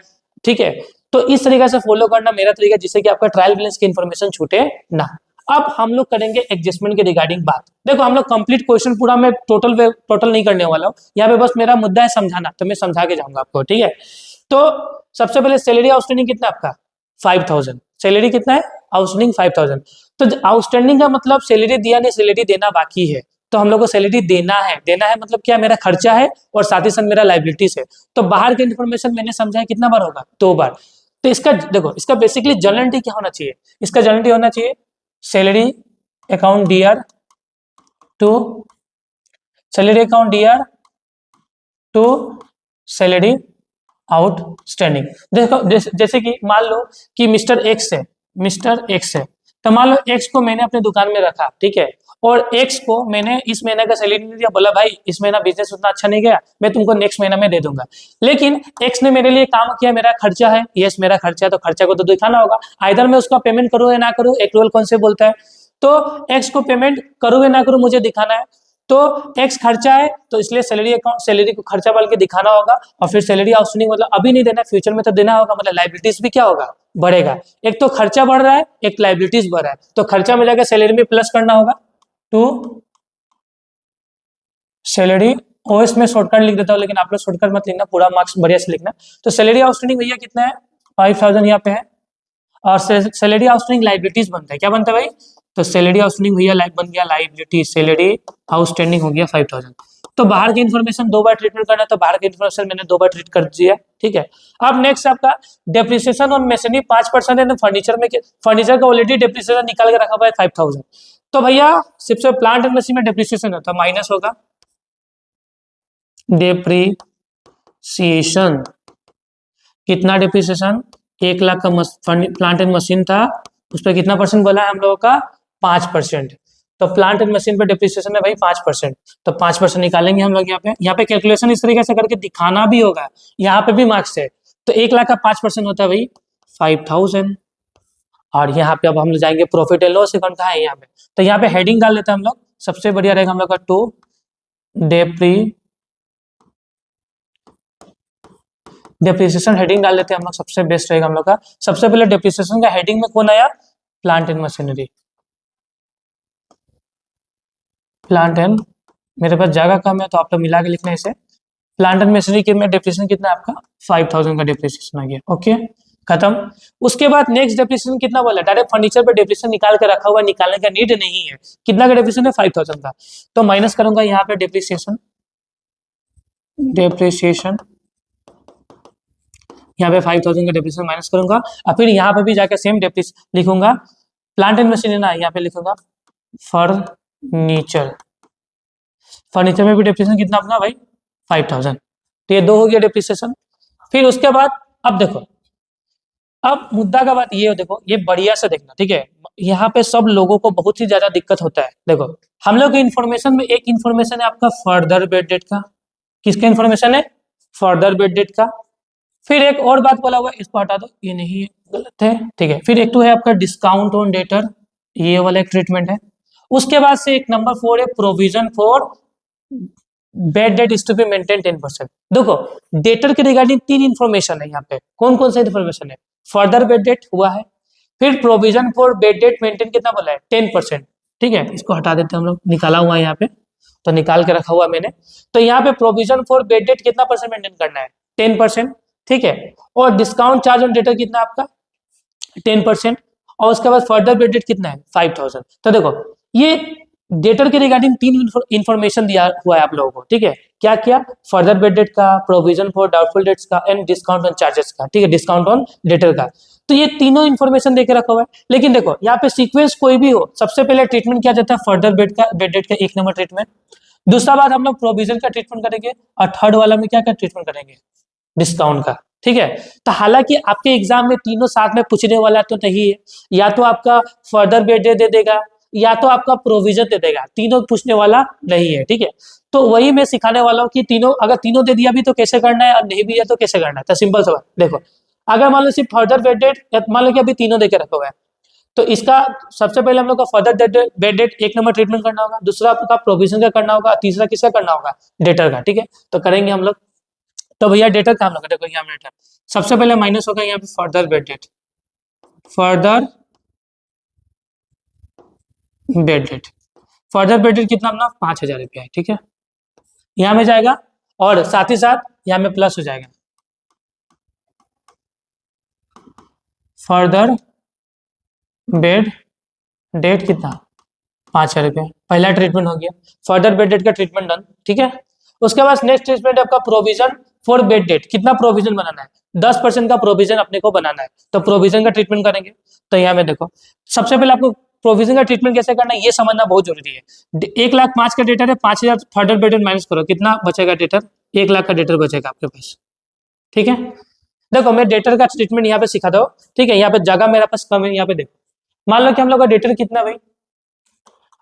ठीक है, तो इस तरीके से फॉलो करना मेरा तरीका, जिससे कि आपका ट्रायल बैलेंस की इंफॉर्मेशन छूटे ना। अब हम लोग करेंगे एडजस्टमेंट के रिगार्डिंग बात। देखो हम लोग कंप्लीट क्वेश्चन पूरा मैं टोटल नहीं करने वाला हूँ, यहाँ पे बस मेरा मुद्दा है समझाना, तो मैं समझा के जाऊंगा आपको, ठीक है। तो सबसे पहले सैलरी आउटस्टैंडिंग कितना आपका 5,000, सैलरी कितना है आउटस्टैंडिंग 5,000, तो आउटस्टैंडिंग का मतलब सैलरी दिया नहीं, सैलरी देना बाकी है, तो हम लोग को सैलरी देना है मतलब क्या, मेरा खर्चा है और साथ ही साथ मेरा लाइबिलिटीज है। तो बाहर की इन्फॉर्मेशन मैंने समझाया कितना बार होगा 2 बार। तो इसका देखो इसका बेसिकली जर्नल एंट्री क्या होना चाहिए, इसका जर्नल एंट्री होना चाहिए salary account DR to salary account DR to salary outstanding. देखो जैसे कि मान लो कि मिस्टर एक्स है, तो मान लो एक्स को मैंने अपने दुकान में रखा, ठीक है, और एक्स को मैंने इस महीने का सैलरी नहीं दिया, बोला भाई इस महीना बिजनेस उतना अच्छा नहीं गया, मैं तुमको नेक्स्ट महीना में दे दूंगा। लेकिन एक्स ने मेरे लिए काम किया, मेरा खर्चा है, यस मेरा खर्चा है, तो खर्चा को तो दिखाना होगा, आइदर मैं उसका पेमेंट करूँ या ना करूँ, एक्रूअल कौन से बोलता है, तो एक्स को पेमेंट करूँ या ना करूँ मुझे दिखाना है। तो एक्स खर्चा है तो इसलिए सैलरी अकाउंट सैलरी को खर्चा बोल के दिखाना होगा, और फिर सैलरी आउटस्टैंडिंग मतलब अभी नहीं देना, फ्यूचर में तो देना होगा, मतलब लाइबिलिटीज भी क्या होगा बढ़ेगा। एक तो खर्चा बढ़ रहा है, एक लाइबिलिटीज बढ़ रहा है, तो खर्चा में जाकर सैलरी में प्लस करना होगा टू सैलरी। ओएस में शॉर्टकट लिख देता हूँ, लेकिन आप लोग शॉर्टकट मत लिखना, पूरा मार्क्स बढ़िया से लिखना। तो सैलरी आउटस्टैंडिंग भैया कितना है 5,000 यहाँ पे है, और सैलरी आउटस्टैंडिंग लाइबिलिटीज बनता है, क्या बनता है भाई, तो सैलरी आउटस्टैंडिंग भैया बन गया लाइबिलिटी, सैलरी आउटस्टैंडिंग हो गया 5,000। तो बाहर की इन्फॉर्मेशन 2 बार ट्रीटमेंट करना है, तो बाहर की इन्फॉर्मेशन मैंने 2 बार ट्रीट कर दिया, ठीक है। अब नेक्स्ट आपका डेप्रिसिएशन ऑन मशीनरी 5% है, फर्नीचर का ऑलरेडी डेप्रिसिएशन निकाल के रखा हुआ है 5,000, तो भैया सबसे प्लांट एंड मशीन में डेप्रिसिएशन होता है, माइनस होगा डेप्रिसिएशन, कितना डेप्रिसिएशन 1 लाख का प्लांट एंड मशीन था, उस पर कितना परसेंट बोला है हम लोगों का 5%, तो प्लांट एंड मशीन पे डिप्रिसिएशन है भाई 5%, तो 5% निकालेंगे हम लोग यहाँ पे कैलकुलेशन इस तरीके से करके दिखाना भी होगा, यहाँ पे भी मार्क्स है। तो 1 लाख का 5% होता है भाई 5000। और यहाँ पे अब हम लोग जाएंगे प्रॉफिट एंड लॉस अकाउंट, कहाँ है यहाँ पे, तो यहाँ पे हेडिंग डाल देते हैं हम लोग, सबसे बढ़िया रहेगा हम लोग का टू डेप्रिसिएशन हेडिंग डाल देते हैं हम लोग, सबसे बेस्ट रहेगा हम लोग का। सबसे पहले डेप्रिसिएशन का हेडिंग में कौन आया, plant and machinery. Plant and, मेरे पास जगह कम है तो आप लोग मिला के लिखना है इसे। प्लांट एंड मशीनरी के में डेप्रिसिएशन कितना है आपका 5000 का डेप्रिसिएशन आ गया, ओके खत्म। उसके बाद नेक्स्ट डेप्रिसिएशन कितना बोला, डायरेक्ट फर्नीचर पे डेप्रिसिएशन निकाल के रखा हुआ, निकालने का नीड नहीं है। कितना का डेप्रिसिएशन है 5000 का, तो माइनस करूंगा यहाँ पे डेप्रिसिएशन यहाँ पे 5000 का डेप्रिसिएशन माइनस करूंगा, और फिर यहाँ पे भी जाकर सेम डेप्रिसिएशन लिखूंगा। प्लांट एंड मशीनरी ना, यहाँ पे लिखूंगा फर्नीचर। फर्नीचर में भी डेप्रिसिएशन कितना अपना भाई 5000, तो ये दो हो गया डेप्रिसिएशन। फिर उसके बाद अब देखो, अब मुद्दा का बात ये हो, देखो ये बढ़िया से देखना, ठीक है। यहाँ पे सब लोगों को बहुत ही ज्यादा दिक्कत होता है। देखो हम लोग के इन्फॉर्मेशन में एक इन्फॉर्मेशन है आपका फर्दर बेड डेट का, किसका इन्फॉर्मेशन है, फर्दर बेड डेट का। फिर एक और बात बोला हुआ है, इसको हटा दो, ये नहीं है, गलत है, ठीक है। फिर एक तो है आपका डिस्काउंट ऑन डेटर, ये वाला एक ट्रीटमेंट है। उसके बाद से एक नंबर 4 है provision for bad debt is to be maintain 10%। देखो डेटर के रिगार्डिंग 3 इन्फॉर्मेशन है यहाँ पे, कौन कौन सा इन्फॉर्मेशन है, फर्दर बेड डेट हुआ है, फिर provision for bad date maintain कितना बोला है 10%, ठीक है। इसको हटा देते हैं हम लोग, निकाला हुआ है यहाँ पे, तो निकाल के रखा हुआ मैंने। तो यहाँ पे प्रोविजन फॉर बेड डेट कितना परसेंट मेंटेन करना है 10%, ठीक है। और डिस्काउंट चार्ज ऑन डेटर कितना आपका 10%, और उसके बाद फर्दर बेड डेट कितना है 5000। तो देखो ये डेटर के रिगार्डिंग 3 इंफॉर्मेशन दिया हुआ है आप लोगों को, ठीक है। क्या क्या, फर्दर बेड डेट का, प्रोविजन फॉर डाउटफुल डेट्स का, एंड डिस्काउंट ऑन चार्जेस का, ठीक है, डिस्काउंट ऑन डेटर का। तो ये तीनों इन्फॉर्मेशन देके रखा हुआ है। लेकिन देखो यहाँ पे सीक्वेंस कोई भी हो, सबसे पहले ट्रीटमेंट किया जाता है फर्दर बेड डेट का 1 नंबर ट्रीटमेंट, दूसरा बात हम लोग प्रोविजन का ट्रीटमेंट करेंगे, और थर्ड वाला में क्या क्या ट्रीटमेंट करेंगे, डिस्काउंट का, ठीक है। तो हालांकि आपके एग्जाम में तीनों साथ में पूछने वाला तो नहीं है, या तो आपका फर्दर बेड दे देगा, या तो आपका प्रोविजन दे देगा, तीनों पूछने वाला नहीं है, ठीक है। तो वही मैं सिखाने वाला हूँ कि तीनों, अगर तीनों दे दिया भी तो कैसे करना है, और नहीं भी है तो कैसे करना है। तो सिंपल सवाल देखो, अगर मान लो सिर्फ फर्दर बेड डेट, मान लो कि अभी तीनों देके रखा हुआ है, तो इसका सबसे पहले हम लोग का further bed date 1 number treatment करना होगा, दूसरा आपका प्रोविजन का करना होगा, तीसरा किसका करना होगा, डेटर का, ठीक है। तो करेंगे हम लोग। तो भैया डेटर काम लगा, देखो यहाँ डेटर सबसे पहले माइनस होगा यहाँ पे further bed date, further bed date, further bed date कितना अपना 5000 रुपया है, ठीक है, यहाँ में जाएगा, और साथ ही साथ यहाँ में प्लस हो जाएगा फर्दर बेड डेट कितना 5000 रुपया, पहला ट्रीटमेंट हो गया, फर्दर बेड डेट का ट्रीटमेंट डन, ठीक है। उसके बाद नेक्स्ट ट्रीटमेंट आपका प्रोविजन फॉर बेड डेट, कितना प्रोविजन बनाना है, 10% का प्रोविजन अपने को बनाना है, तो प्रोविजन का ट्रीटमेंट करेंगे। तो यहाँ में देखो सबसे पहले आपको प्रोविजन का ट्रीटमेंट कैसे करना है ये समझना बहुत जरूरी है। 1,05,000 का डेटर है, 5000 फर्दर बेड डेट माइनस करो, कितना बचेगा डेटर, 1 लाख का डेटर बचेगा आपके पास, ठीक है। देखो मैं डेटर का ट्रीटमेंट यहाँ पे सिखाता हूँ, ठीक है। यहाँ पे जगह मेरे पास कम है, यहाँ पे देखो मान लो कि हम लोग का डेटर कितना है भाई,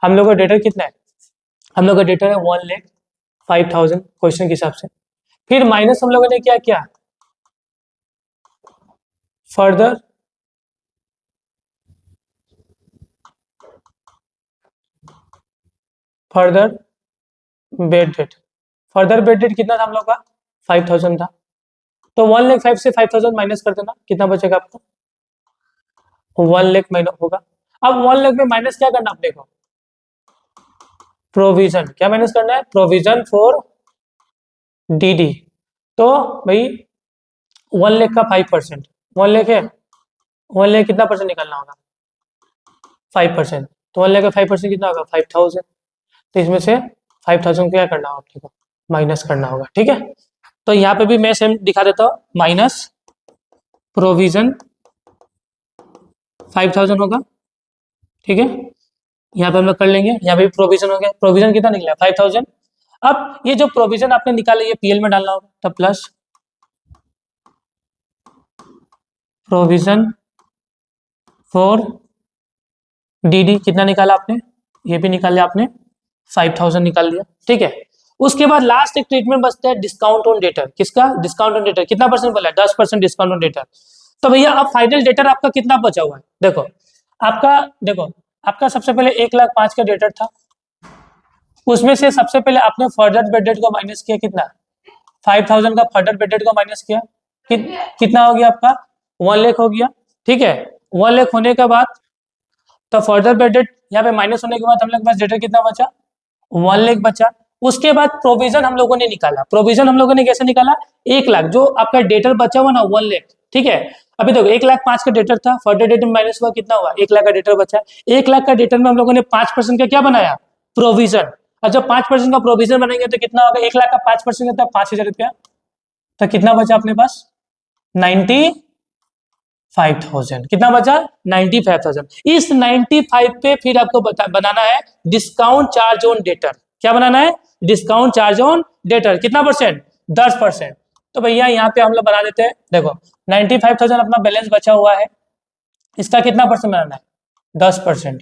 हम लोग का डेटर कितना है, हम लोग का डेटर है 1,05,000 क्वेश्चन के हिसाब से। फिर माइनस हम लोगों ने क्या किया, further further bed date, further bed date कितना था हम लोग का 5000 था, तो 1,05,000 से 5000 माइनस कर देना, कितना बचेगा आपको 1,00,000 माइनस होगा। अब 1,00,000 में माइनस क्या करना अपने को, प्रोविजन, क्या माइनस करना है, प्रोविजन फॉर डीडी। तो भाई 1,00,000 का 5%, 1,00,000 है, 1,00,000 कितना परसेंट निकालना होगा 5%, तो 1,00,000 का 5% कितना होगा 5,000, तो इसमें से 5,000 क्या करना होगा आपको माइनस करना होगा, ठीक है। तो यहाँ पे भी मैं सेम दिखा देता हूँ, माइनस प्रोविजन 5,000 होगा, ठीक है। यहाँ पे हम लोग कर लेंगे, यहाँ पे भी प्रोविजन हो गया, प्रोविजन कितना निकला 5,000। अब ये जो प्रोविजन आपने निकाला ये पीएल में डालना होगा, तो प्लस प्रोविजन फॉर डीडी कितना निकाला आपने ये भी निकाल लिया आपने, 5000 निकाल लिया, ठीक है। उसके बाद लास्ट एक ट्रीटमेंट बचता है डिस्काउंट ऑन डेटर। किसका? Discount on debtor. कितना परसेंट बोला है? 10% डिस्काउंट ऑन डेटर। तो भैया अब फाइनल डेटर आपका कितना बचा हुआ है? देखो आपका सबसे पहले 1,05,000 का डेटर था, उसमें से सबसे पहले आपने फर्दर बेड डेट को माइनस किया, कितना? 5,000 का फर्दर बेड डेट को माइनस किया, कितना हो गया आपका? 1 लाख हो गया, ठीक है। 1 लाख होने के बाद तो फर्दर बेड डेट यहाँ पे माइनस होने के बाद हम लोग के पास डेटर कितना बचा? 1 लाख बचा। उसके बाद प्रोविजन हम लोगों ने निकाला। प्रोविजन हम लोगों ने कैसे निकाला? 1 लाख जो आपका डेटर बचा हुआ ना 1 लाख, ठीक है। अभी देखो 1,05,000 का डेटर था, फर्दर डेटर माइनस हुआ, कितना हुआ? 1 लाख का डेटर बचा। 1 लाख का डेटर में हम लोगों ने 5% का क्या बनाया? प्रोविजन। और जब 5% का प्रोविजन बनेंगे तो कितना होगा? 1 लाख का 5% कितना? 5,000 रुपया। तो कितना बचा अपने पास? 95,000। कितना बचा? 95,000। इस 95 पे फिर आपको बनाना है डिस्काउंट चार्ज ऑन डेटर। क्या बनाना है? Discount charge on debtor. कितना परसेंट? 10%। तो भैया यहाँ पे हम लोग बना देते हैं। देखो 95,000 अपना बैलेंस बचा हुआ है, इसका कितना परसेंट बनाना है? 10%।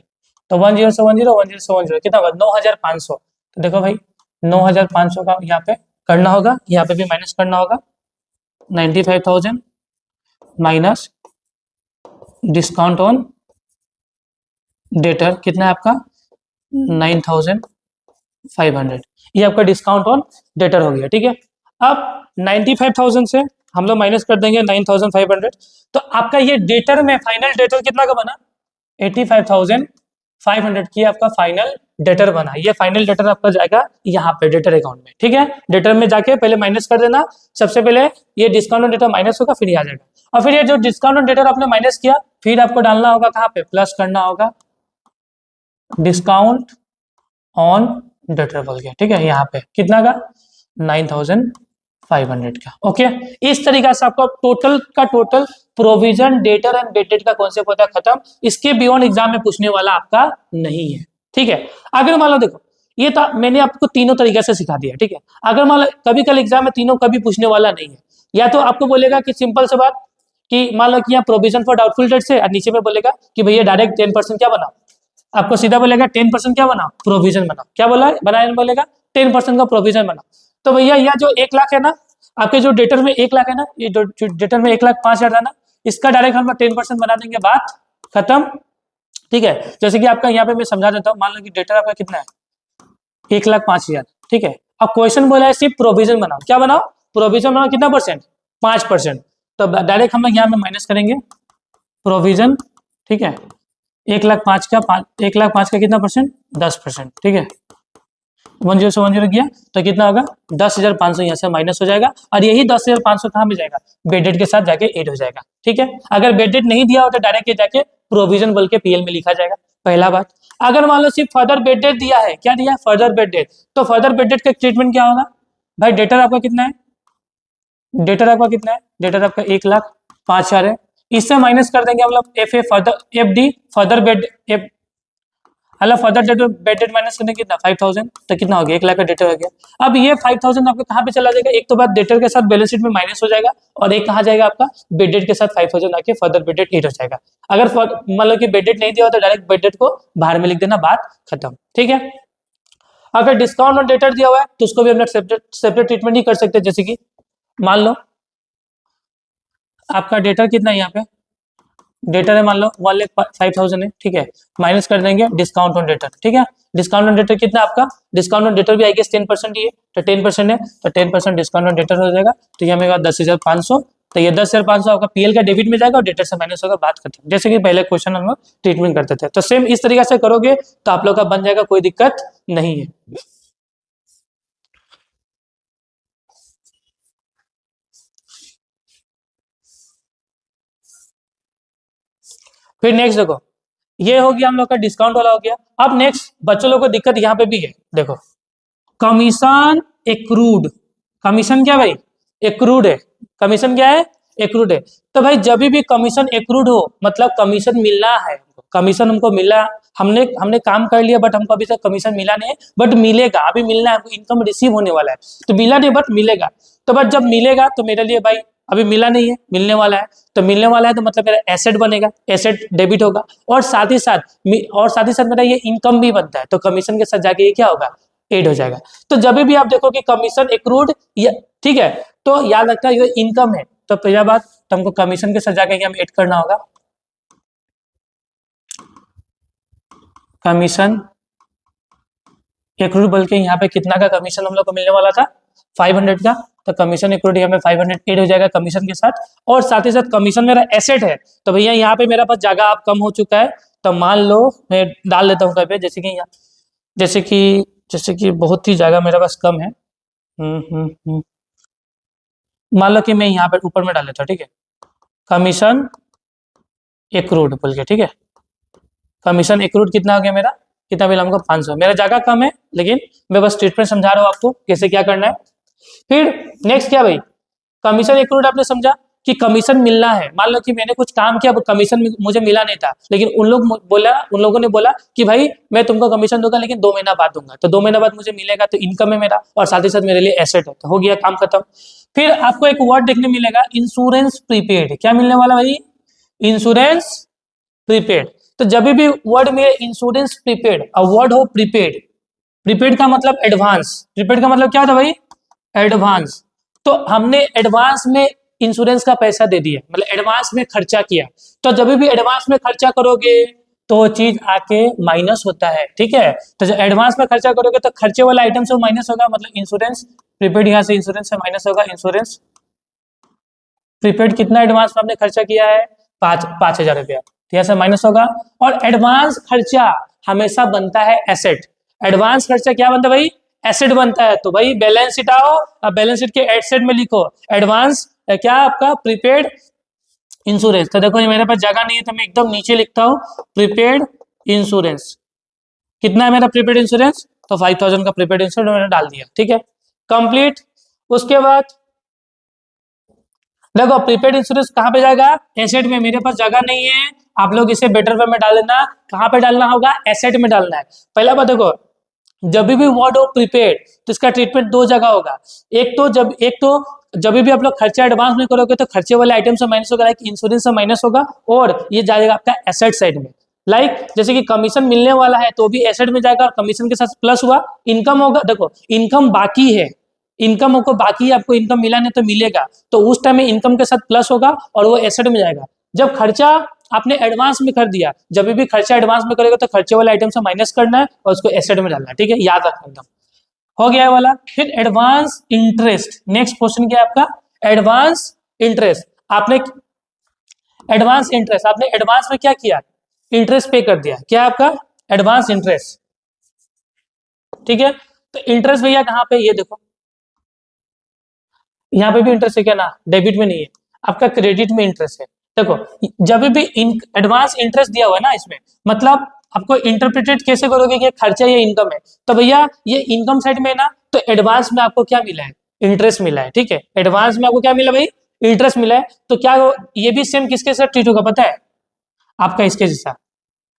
तो 10 से 10 10 से 10 कितना होगा? 9,500। तो देखो भाई 9,500 का यहाँ पे करना होगा, यहाँ पे भी माइनस करना होगा। 95,000 माइनस डिस्काउंट ऑन डेटर कितना है आपका? 9,500। ये आपका डिस्काउंट ऑन डेटर हो गया, ठीक है। अब 95,000 से हम लोग माइनस कर देंगे 9,500। तो आपका ये डेटर में फाइनल डेटर कितना का बना? 85,500 की आपका फाइनल डेटर बना। ये फाइनल डेटर आपका जाएगा यहाँ पे डेटर अकाउंट में, ठीक है। डेटर में जाके पहले माइनस कर देना। सबसे पहले ये डिस्काउंट ऑन डेटर माइनस होगा, फिर ये आ जाएगा। और फिर ये जो डिस्काउंट ऑन डेटर आपने माइनस किया, फिर आपको डालना होगा कहाँ पे? प्लस करना होगा डिस्काउंट ऑन डेटर बोल के, ठीक है। यहाँ पे कितना का? 9,500 का। ओके, इस तरीका से आपका टोटल का total provision debtor and bedded का कॉन्सेप्ट होता है खत्म। इसके बियॉन्ड एग्जाम में पूछने वाला आपका नहीं है, ठीक है। अगर मान लो देखो ये था, मैंने आपको तीनों तरीके से सिखा दिया, ठीक है। अगर मान लो कभी कल एग्जाम में तीनों कभी पूछने वाला नहीं है, या तो आपको बोलेगा कि सिंपल से बात कि मान लो कि यहाँ प्रोविजन फॉर डाउटफुल डेट से, और नीचे में बोलेगा कि भैया डायरेक्ट 10% क्या बनाओ। आपको सीधा बोलेगा 10% क्या बनाओ? प्रोविजन बनाओ। क्या बोला बनाने बोलेगा? 10% का प्रोविजन बनाओ। तो भैया यह जो 1 लाख है ना, आपके जो डेटर में 1 लाख है ना, ये जो डेटर में 1,05,000 था ना, इसका डायरेक्ट हम 10% बना देंगे, बात खत्म, ठीक है। जैसे कि आपका यहाँ पे मैं समझा देता हूँ। मान लो कि डेटर आपका कितना है? 1,05,000, ठीक है। अब क्वेश्चन बोला है सिर्फ प्रोविजन बनाओ। क्या बनाओ? प्रोविजन बनाओ। कितना परसेंट? 5%। तो डायरेक्ट हम लोग यहाँ में माइनस करेंगे प्रोविजन, ठीक है। 1,05,000 का 1,05,000 का कितना परसेंट? 10%, ठीक है। 10 से 10 गया तो कितना होगा? 10,500 यहाँ से माइनस हो जाएगा। और यही 10,500 कहाँ में जाएगा? बेडेड के साथ जाके ऐड हो जाएगा, ठीक है। अगर बेडेड नहीं दिया हो तो डायरेक्ट जाके प्रोविजन बोल के पीएल में लिखा जाएगा, पहला बात। अगर मान लो सिर्फ फर्दर बेडेड दिया है, क्या दिया है? Further bedded. तो फर्दर बेडेड का ट्रीटमेंट क्या होगा भाई? डेटर आपका कितना है? डेटर आपका कितना है? डेटर आपका 1,05,000 है। इससे माइनस कर देंगे हम लोग F D further bed F further bed date minus करने कितना? 5,000। तो कितना हो गया? 1 लाख का डेटर हो गया। अब ये 5,000 आपका कहाँ पे चला जाएगा? एक तो बात डेटर के साथ बैलेंस शीट में माइनस हो जाएगा, और एक कहाँ जाएगा आपका? बेड डेट के साथ 5,000 आके फर्दर बेड डेट 8 हो जाएगा। अगर मान लो कि बेड डेट नहीं दिया हो तो डायरेक्ट बेड डेट को बाहर में लिख देना, बात खत्म, ठीक है। अगर डिस्काउंट और डेटर दिया हुआ है तो उसको भी हम लोग सेपरेट ट्रीटमेंट नहीं कर सकते। जैसे कि मान लो आपका डेटर कितना है? यहाँ पे डेटर है मान लो 1,05,000 है, ठीक है। माइनस कर देंगे डिस्काउंट ऑन डेटर, ठीक है। डिस्काउंट ऑन डेटर कितना आपका? डिस्काउंट ऑन डेटर भी आई गेस 10% ही है, तो 10% है, तो 10% डिस्काउंट ऑन डेटर हो जाएगा। तो ये हमें 10,500। तो ये 10,500 आपका पीएल का डेबिट में जाएगा और डेटर से माइनस होगा, बात खत्म। जैसे कि पहले क्वेश्चन हम लोग ट्रीटमेंट करते थे, तो सेम इस तरीके से करोगे तो आप लोग का बन जाएगा, कोई दिक्कत नहीं है। फिर नेक्स्ट देखो, ये हो गया हम लोग का डिस्काउंट वाला हो गया। अब नेक्स्ट बच्चों लोग को दिक्कत यहाँ पे भी है, देखो कमीशन एक्रूड। कमीशन क्या भाई? एक्रूड है। कमीशन क्या है? एक्रूड है। तो भाई जब भी कमीशन एक्रूड हो मतलब कमीशन मिलना है, कमीशन हमको मिला, हमने हमने काम कर लिया बट हमको अभी तक कमीशन मिला नहीं है, बट मिलेगा, अभी मिलना है, हमको इनकम रिसीव होने वाला है। तो मिला नहीं बट मिलेगा। तो बट जब मिलेगा तो मेरे लिए भाई अभी मिला नहीं है, मिलने वाला है, तो मिलने वाला है तो मतलब मेरा एसेट बनेगा, एसेट डेबिट होगा, और साथ ही साथ मेरा ये इनकम भी बनता है, तो कमीशन के साथ जाके ये क्या होगा, एड हो जाएगा। तो जब भी आप देखो कि कमीशन एक्रूड, ठीक है, तो याद रखना ये इनकम है, तो पहला बात तो हमको कमीशन के साथ जाके हम ऐड करना होगा, कमीशन एक्रूड, बल्कि यहाँ पे कितना का कमीशन हम लोग को मिलने वाला था, 500 का, तो कमीशन एक्रूड यहाँ पे 500 ऐड हो जाएगा कमीशन के साथ, और साथ ही साथ कमीशन मेरा एसेट है, तो भैया यहाँ पे मेरा पास जगह आप कम हो चुका है, तो मान लो मैं डाल देता हूँ कहीं पे, जैसे कि यहाँ, जैसे कि बहुत ही जगह मेरे पास कम है, मान लो कि मैं यहाँ पे ऊपर में डाल देता हूँ, ठीक है, कमीशन एक्रूड बोल के, ठीक है, कमीशन एक्रूड कितना हो गया मेरा, कितना मिला हमको, 500, मेरा जगह कम है, लेकिन मैं बस ट्रीटमेंट समझा रहा हूँ आपको कैसे क्या करना है। फिर नेक्स्ट क्या भाई, कमीशन एक्रूड आपने समझा कि कमीशन मिलना है, मान लो कि मैंने कुछ काम किया, कमीशन मुझे मिला नहीं था, लेकिन उन लोगों ने बोला कि भाई मैं तुमको कमीशन दूंगा लेकिन 2 महीना बाद दूंगा, तो 2 महीना बाद मुझे मिलेगा, तो इनकम है मेरा, और साथ ही साथ मेरे लिए एसेट है, तो हो गया काम खत्म। फिर आपको एक वर्ड देखने मिलेगा, इंश्योरेंस प्रीपेड, क्या मिलने वाला भाई, इंश्योरेंस प्रीपेड। तो जब भी वर्ड में इंश्योरेंस प्रीपेड और वर्ड हो प्रीपेड, प्रीपेड का मतलब एडवांस, प्रीपेड का मतलब क्या था भाई, एडवांस, तो हमने एडवांस में इंश्योरेंस का पैसा दे दिया, मतलब एडवांस में खर्चा किया, तो जब भी एडवांस में खर्चा करोगे तो वो चीज आके माइनस होता है, ठीक है, तो जब एडवांस में खर्चा करोगे तो खर्चे वाला आइटम से माइनस होगा, मतलब इंश्योरेंस प्रीपेड, यहाँ से इंश्योरेंस से माइनस होगा, इंश्योरेंस प्रीपेड कितना एडवांस में आपने खर्चा किया है, 5,000 रुपया, तो यहाँ से माइनस होगा, और एडवांस खर्चा हमेशा बनता है एसेट, एडवांस खर्चा क्या बनता है भाई, एसेट बनता है, तो भाई बैलेंस शीट आओ, अब बैलेंस शीट के एसेट में लिखो एडवांस क्या आपका प्रीपेड इंश्योरेंस, तो देखो ये मेरे पास जगह नहीं है, तो मैं एकदम नीचे लिखता हूँ प्रीपेड इंश्योरेंस, कितना है मेरा प्रीपेड इंश्योरेंस, तो 5,000 का प्रीपेड इंश्योरेंस मैंने डाल दिया, ठीक है, कंप्लीट। उसके बाद देखो प्रीपेड इंश्योरेंस कहाँ पे जाएगा, एसेट में, मेरे पास जगह नहीं है, आप लोग इसे बेटर वे में डाल देना, कहाँ पे डालना होगा, एसेट में डालना है। पहला बात देखो, जब भी वर्ड हो प्रीपेड तो इसका ट्रीटमेंट 2 जगह होगा, एक तो जब भी आप लोग खर्चा एडवांस में करोगे तो खर्चे वाले आइटम से माइनस होगा, लाइक इंश्योरेंस से माइनस होगा, और ये जाएगा आपका एसेट साइड में, लाइक जैसे कि कमीशन मिलने वाला है तो भी एसेट में जाएगा, और कमीशन के साथ प्लस हुआ, इनकम होगा, देखो इनकम बाकी है, इनकम को बाकी है, आपको इनकम मिला नहीं तो मिलेगा, तो उस टाइम में इनकम के साथ प्लस होगा और वो एसेट में जाएगा। जब खर्चा आपने एडवांस में कर दिया, जब भी खर्चा एडवांस में करेगा तो खर्चे वाले आइटम से माइनस करना है और उसको एसेट में डालना है, ठीक है, याद रखना एकदम, हो गया है वाला। फिर एडवांस इंटरेस्ट, नेक्स्ट क्वेश्चन क्या है आपका, एडवांस इंटरेस्ट, आपने एडवांस में क्या किया, इंटरेस्ट पे कर दिया, क्या है आपका एडवांस इंटरेस्ट, ठीक है, तो इंटरेस्ट भैया कहाँ पे, ये देखो यहाँ पे भी इंटरेस्ट है क्या ना, डेबिट में नहीं है, आपका क्रेडिट में इंटरेस्ट है। देखो जब भी एडवांस इंटरेस्ट दिया हुआ है ना इसमें, मतलब आपको इंटरप्रिटेट कैसे करोगे कि खर्चा या इनकम है, तो भैया ये इनकम साइड में है ना, तो एडवांस में आपको क्या मिला है, इंटरेस्ट मिला है, ठीक है, एडवांस में आपको क्या मिला भाई, इंटरेस्ट मिला है, तो क्या ये भी सेम किसके साथ ट्रीट होगा पता है, आपका इसके जैसा,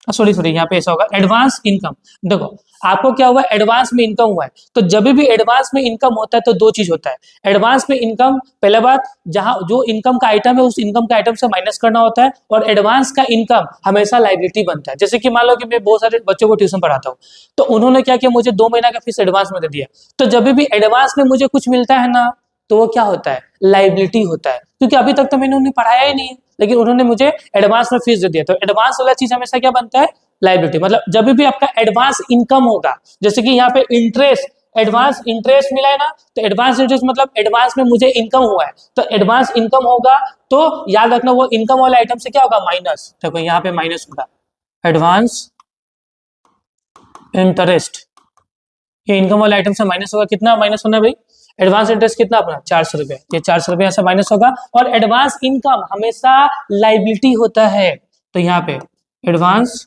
सॉरी यहाँ पे ऐसा होगा, एडवांस इनकम। देखो आपको क्या हुआ, एडवांस में इनकम हुआ है, तो जब भी एडवांस में इनकम होता है तो 2 चीज होता है, एडवांस में इनकम, पहला बात जहां जो इनकम का आइटम है उस इनकम का आइटम से माइनस करना होता है, और एडवांस का इनकम हमेशा लाइबिलिटी बनता है। जैसे कि मान लो कि मैं बहुत सारे बच्चों को ट्यूशन पढ़ाता हूँ, तो उन्होंने क्या किया, मुझे 2 महीना का फीस एडवांस में दे दिया, तो जब भी एडवांस में मुझे कुछ मिलता है ना, तो वो क्या होता है, लाइबिलिटी होता है, क्योंकि अभी तक तो मैंने उन्हें पढ़ाया ही नहीं है, लेकिन उन्होंने मुझे एडवांस में फीस दे दिया, तो एडवांस वाला चीज हमेशा क्या बनता है, लाइबिलिटी। मतलब जब भी आपका एडवांस इनकम होगा, जैसे कि यहाँ पे इंटरेस्ट, एडवांस इंटरेस्ट मिला है ना, तो एडवांस इंटरेस्ट मतलब एडवांस में मुझे इनकम हुआ है, तो एडवांस इनकम होगा, तो याद रखना वो इनकम वाला आइटम से क्या होगा, माइनस, देखो यहाँ पे माइनस होगा, एडवांस इंटरेस्ट, ये इनकम वाले आइटम से माइनस होगा, कितना माइनस होना है भाई, एडवांस इंटरेस्ट कितना अपना 400 रुपए, ये 400 रुपए से माइनस होगा, और एडवांस इनकम हमेशा लाइबिलिटी होता है, तो यहाँ पे एडवांस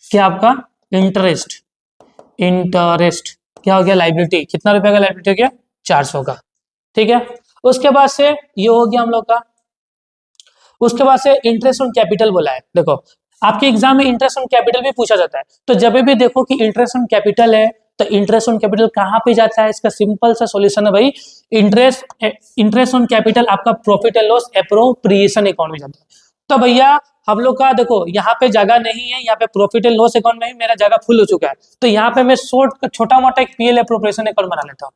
क्या आपका इंटरेस्ट, क्या हो गया, लाइबिलिटी, कितना रुपए का लाइबिलिटी हो गया, 400 का, ठीक है। उसके बाद से ये हो गया हम लोग का, उसके बाद से इंटरेस्ट ऑन कैपिटल बोला है। देखो आपके एग्जाम में इंटरेस्ट ऑन कैपिटल भी पूछा जाता है, तो जब भी देखो कि इंटरेस्ट ऑन कैपिटल है तो इंटरेस्ट ऑन कैपिटल कहाँ पे जाता है? इसका सिंपल सा सॉल्यूशन है भाई, इंटरेस्ट ऑन कैपिटल आपका profit and loss appropriation account में जाता है। तो भैया हम लोग का देखो यहाँ पे जगह नहीं है, यहाँ पे प्रॉफिट एंड लॉस अकाउंट में ही मेरा जगह फुल हो चुका है, तो यहाँ पे मैं छोटा मोटा एक पीएल एप्रोप्रिएशन अकाउंट बना लेता हूँ।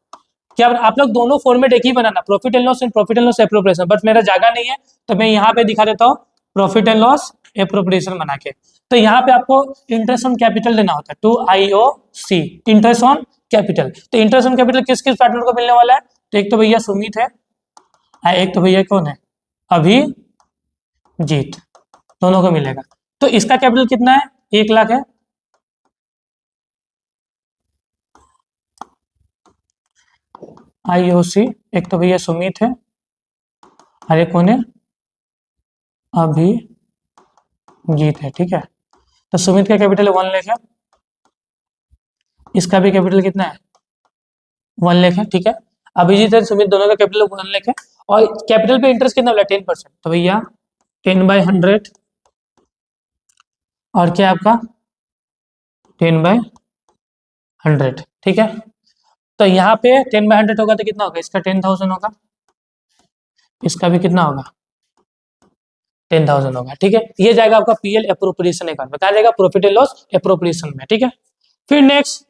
क्या आप लोग दोनों फॉर्मेट एक ही बनाना, profit and loss and profit and loss appropriation, but मेरा जगह नहीं है तो मैं यहाँ पे दिखा देता हूँ प्रॉफिट एंड लॉस एप्रोप्रिएशन बना के। तो यहाँ पे आपको इंटरेस्ट ऑन कैपिटल देना होता है, to IOC, interest on capital. तो इंटरेस्ट ऑन कैपिटल किस किस पार्टनर को मिलने वाला है? तो एक तो भैया सुमित है, एक तो भैया कौन है, अभिजीत, दोनों को मिलेगा। तो इसका कैपिटल कितना है? 1 लाख है। IOC, एक तो भैया सुमित है और एक कौन है, अभिजीत है, ठीक है। तो सुमित का कैपिटल 1 लाख है, इसका भी कैपिटल कितना है? 1 लाख है, ठीक है। अभिजीत और सुमित दोनों का कैपिटल 1 लाख है, और कैपिटल पे इंटरेस्ट कितना वाला? 10%। तो भैया 10/100, और क्या आपका 10/100, ठीक है। तो यहाँ पे 10/100 होगा तो कितना होगा? इसका 10,000 होगा, इसका भी कितना होगा? 10,000 होगा, ठीक है। ये जाएगा आपका पीएल एप्रोप्रिएशन अकाउंट में, कहा जाएगा प्रॉफिट एंड लॉस एप्रोप्रिएशन में, ठीक है। फिर नेक्स्ट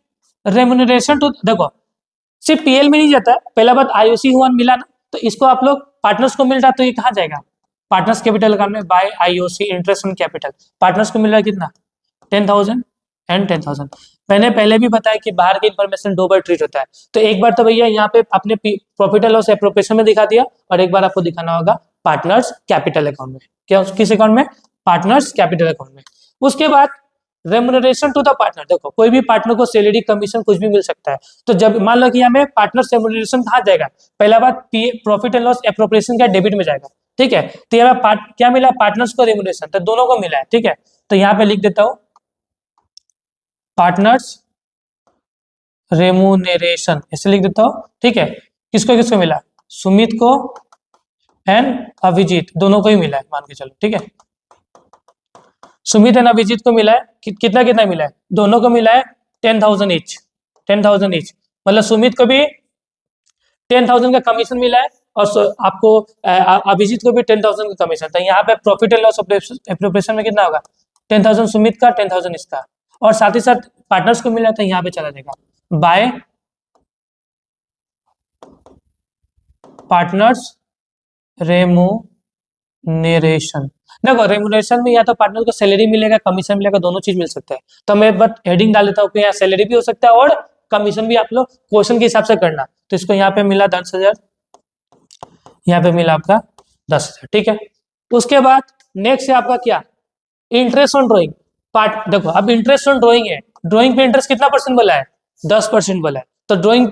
रेम्यूनरेशन टू, देखो सिर्फ पीएल में नहीं जाता है, पहला बात IOC 1 मिला ना, तो इसको आप लोग पार्टनर्स को मिल रहा, तो ये कहाँ जाएगा? पार्टनर्स कैपिटल अकाउंट में by IOC, interest on capital. Partners को मिल रहा है कितना? 10,000 एंड 10,000। मैंने पहले भी बताया कि बाहर की इन्फॉर्मेशन 2 बार ट्रीट होता है, तो एक बार तो भैया यहाँ पे अपने प्रॉफिट एंड लॉस एप्रोप्रिएशन में दिखा दिया, और एक बार आपको दिखाना होगा पार्टनर्स कैपिटल अकाउंट में। क्या किस अकाउंट में? पार्टनर्स कैपिटल अकाउंट में। उसके बाद रेम्यूनरेशन टू द पार्टनर, देखो कोई भी पार्टनर को सैलरी कमीशन कुछ भी मिल सकता है, तो जब मान लो कि यहाँ में पार्टनर रेम्यूनरेशन कहाँ जाएगा? पहला बात प्रॉफिट एंड लॉस एप्रोप्रिएशन का डेबिट में जाएगा, ठीक है। तो यहाँ पे क्या मिला? पार्टनर्स को रेम्यूनरेशन, तो दोनों को मिला है, ठीक है। तो यहाँ पे लिख देता हूँ पार्टनर्स रेम्यूनरेशन, ऐसे लिख देता हूँ, ठीक है। किसको किसको मिला? सुमित को एंड अभिजीत, दोनों को ही मिला है मान के चलो, ठीक है। सुमित एंड अभिजीत को मिला है कितना कितना मिला है? दोनों को मिला है 10,000 ईच, 10,000 ईच, मतलब सुमित को भी 10,000 का कमीशन मिला है, और आपको अभिजीत को भी 10,000 का कमीशन था। यहाँ पे प्रॉफिट एंड लॉस एप्रोप्रिएशन में कितना होगा? 10,000 सुमित का, 10,000 इसका, और साथ ही साथ पार्टनर्स को मिला, तो यहाँ पे चला जाएगा बाय पार्टनर्स रेम्यूनरेशन। देखो रेम्यूनरेशन में या तो पार्टनर को सैलरी मिलेगा, कमीशन मिलेगा, दोनों चीज मिल सकता है। तो मैं बट हेडिंग डाल देता हूँ कि यहाँ सैलरी भी हो सकता है और कमीशन भी, आप लोग क्वेश्चन के हिसाब से करना। तो इसको यहाँ पे मिला 10,000, यहाँ पे मिला आपका 10,000, ठीक है। उसके बाद नेक्स्ट है आपका क्या? Interest on drawing part. देखो अब इंटरेस्ट ऑन ड्रॉइंग है, ड्रॉइंग पे इंटरेस्ट कितना % बोला है? 10% बोला है। तो ड्रॉइंग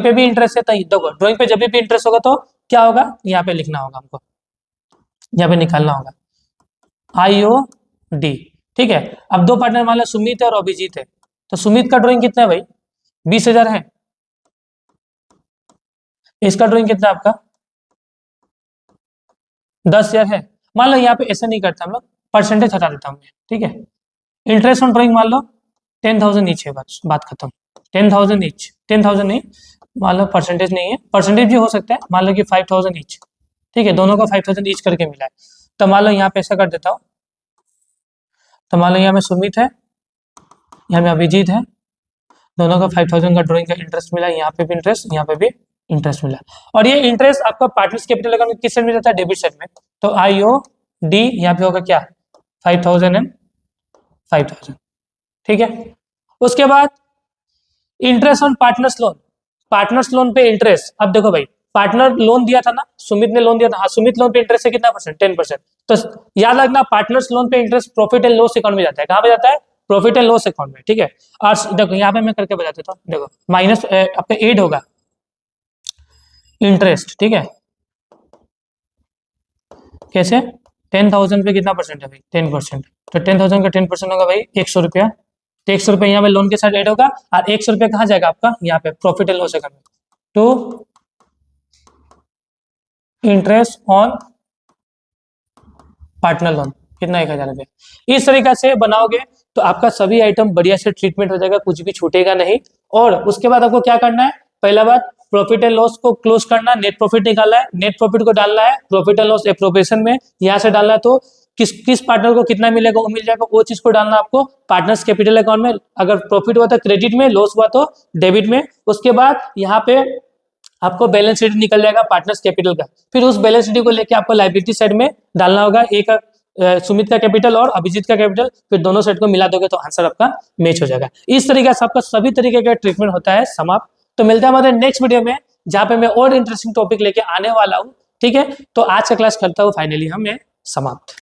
पे भी इंटरेस्ट है, तो देखो ड्रॉइंग पे जब भी इंटरेस्ट होगा तो क्या होगा? यहाँ पे लिखना होगा हमको, यहाँ पे निकालना होगा IOD, ठीक है। अब 2 पार्टनर मान लो सुमित है और अभिजीत है, तो सुमित का ड्रॉइंग कितना है भाई? 20,000 है। इसका ड्रॉइंग कितना है आपका? 10,000 है। मान लो यहाँ पे ऐसा नहीं करता हम लोग, परसेंटेज हटा देता हूँ मैं, ठीक है। इंटरेस्ट ऑन ड्रॉइंग मान लो 10,000 ईच है, बात खत्म। 10,000 ईच, 10,000 नहीं, मान लो परसेंटेज नहीं है, परसेंटेज भी हो सकता है, मान लो कि 5,000 ईच, ठीक है। दोनों का 5,000 ईच करके मिला है। तो मान लो यहाँ पे ऐसा कर देता हूँ, तो मान लो यहाँ में सुमित है, यहाँ में अभिजीत है, दोनों का 5,000 का ड्रॉइंग का इंटरेस्ट मिला, यहाँ पे भी इंटरेस्ट, यहाँ पे भी इंटरेस्ट मिला। और ये इंटरेस्ट आपका पार्टनर्स कैपिटल अकाउंट में किस साइड में जाता है? डेबिट साइड में। तो IOD यहाँ पे होगा क्या? 5,000 एंड 5,000, ठीक है। उसके बाद interest on partners loan, partners loan पे इंटरेस्ट। अब देखो भाई पार्टनर लोन दिया था ना, सुमित ने लोन दिया था, हाँ सुमित लोन पे इंटरेस्ट है कितना %? 10%। तो याद रखना पार्टनर्स लोन पे interest profit and loss account में जाता है। कहाँ पे जाता है? प्रॉफिट एंड लॉस अकाउंट में, ठीक है। और देखो यहाँ पे मैं करके बता देता हूँ, देखो माइनस आपका 8 होगा इंटरेस्ट, ठीक है। कैसे? 10,000 पे कितना % है भाई? 10%। तो 10,000 का 10% होगा भाई 100 रुपया। तो 100 रुपया यहाँ पे लोन के साथ ऐड होगा, और 100 रुपया कहाँ जाएगा आपका? यहाँ पे प्रॉफिट एंड लॉस अकाउंट में, to interest on partner loan, कितना 1000 रुपये। इस तरीका से बनाओगे तो आपका सभी आइटम बढ़िया से ट्रीटमेंट हो जाएगा, कुछ भी छूटेगा नहीं। और उसके बाद आपको क्या करना है, पहला बात प्रॉफिट एंड लॉस को क्लोज करना, नेट प्रॉफिट निकालना है, नेट प्रॉफिट को डालना है प्रॉफिट एंड लॉस एप्रोप्रिएशन में, यहाँ से डालना है तो किस किस पार्टनर को कितना मिलेगा वो मिल जाएगा, वो चीज को डालना आपको पार्टनर्स कैपिटल अकाउंट में। अगर प्रॉफिट हुआ तो क्रेडिट में, लॉस हुआ तो डेबिट में। उसके बाद यहाँ पे आपको बैलेंस शीट निकल जाएगा पार्टनर्स कैपिटल का, फिर उस बैलेंस शीट को लेके आपको लाइबिलिटी साइड में डालना होगा, एक सुमित का कैपिटल और अभिजीत का कैपिटल, फिर दोनों साइड को मिला दोगे तो आंसर आपका मैच हो जाएगा। इस तरीके से आपका सभी तरीके का ट्रीटमेंट होता है समाप्त। तो मिलता है हमारे नेक्स्ट वीडियो में, जहाँ पे मैं और इंटरेस्टिंग टॉपिक लेके आने वाला हूँ। ठीक है, तो आज का क्लास करता हूँ फाइनली हमें समाप्त।